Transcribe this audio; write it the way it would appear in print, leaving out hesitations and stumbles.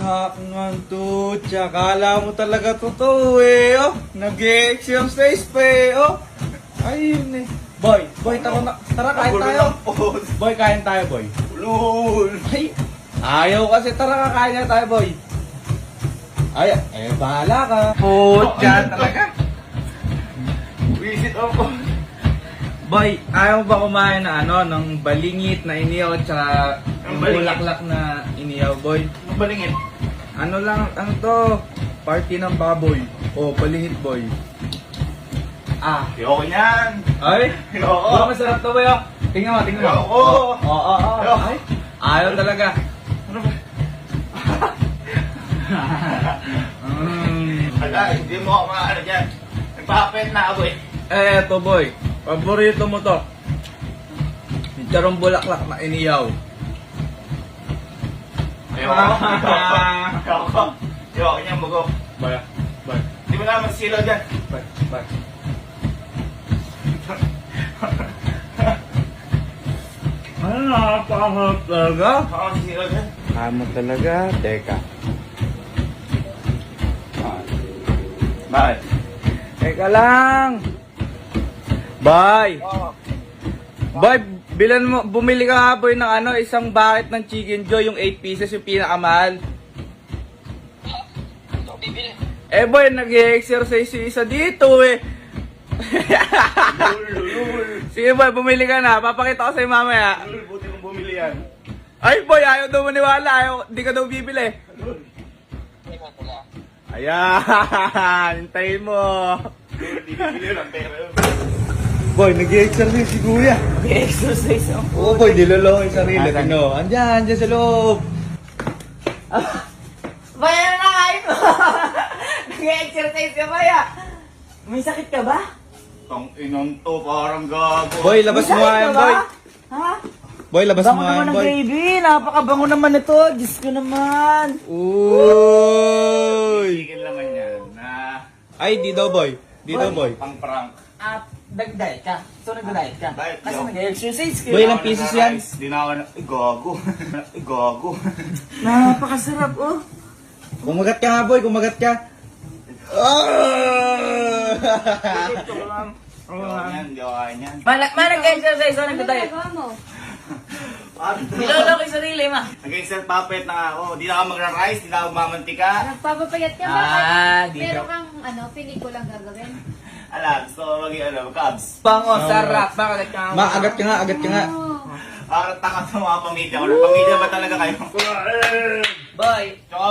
Hakngan to, kala mo talaga totoo eh, oh. Nag-exercise pa eh, oh. Ayun eh. Boy, tara kain tayo. Boy, kain tayo, boy. Ulol. Ay, ayaw kasi, tara kakain na tayo, boy. Ay, bahala ka. Putya talaga. Visit ako. Boy, ayaw mo ba kumain na ng balingit na iniyaw at saka Ang balingit? bulaklak na iniyaw, boy? Ang balingin. Ano to? Party ng baboy. O, balingit, boy. Ah. Ayoko niyan. Ay? Ayoko. Baka masarap to, boy, oh. Tingnan mo. Ayoko. Oo. Ay, ayaw talaga. Ano ba? Ala, hindi mo ako maano dyan. Nagpapapit na ako eh. Eto, boy. Paborito mo to. Charong bulaklak na iniyaw. Ayoko. Ayoko. Ayoko niyan, bugo. Boy. Hindi mo naman silaw dyan. Boy. Ano nakakahap talaga? Ako silaw dyan. Amo talaga. Teka. Bakit? Teka lang. Boy. Boy, bumili ka nga boy ng isang bucket ng Chicken Joy, yung 8 pieces, yung pinakamahal. Eh boy, nag-exercise yung isa dito eh. Sige boy, bumili ka na. Papakita ko sa'yo mamaya. Ulol, buti kong bumili yan. Ay boy, ayaw daw maniwala. Di ka daw bibili. Ayan, hintayin mo. Ulol, di bibili lang pera yun. Boy, nag-exercise si Kuya. Exercise ako. Oo boy, niloloko yung sarili. Asan? Tingno, andyan sa loob. Bayan na kain mo! Nag-exercise ka ba ya? May sakit ka ba? Tang inon to, parang gago. Boy, labas May mo sakit nga ka yan, ba? boy. Ha? Boy, labas Bango mo nga yan, naman ng boy. gravy. Napakabango naman ito. Diyos ko naman. Uy! Tigil naman yan na Ay, di daw, boy. Di daw, boy. pang prank. At nag-diet ka. So nag-diet ka. Diet, Kasi yo. nag-exercise ka. Boy, ilang pieces yan? Di na ako na, ay gago. Ay gago. Napakasarap oh. Kumagat ka nga, boy. Kumagat ka. Ah! Ayoko yan, di ako kaya yan. Nag-exercise o nag-diet? Ginagawa mo? Nilolo ko yung sarili ma. Nag-excel puppet na ako. Di na ako magra-rice, di na ako mamantika. Nagpapapayat ka ba? Ah, di Meron ka. kang pelikulang gagawin? Ala, gusto ko maging cabs. Bango, sarap. Bakit ka? Agat ka nga. Oh. Para takas ng mga pamilya ko. Pamilya ba talaga kayo? Boy, Tsaka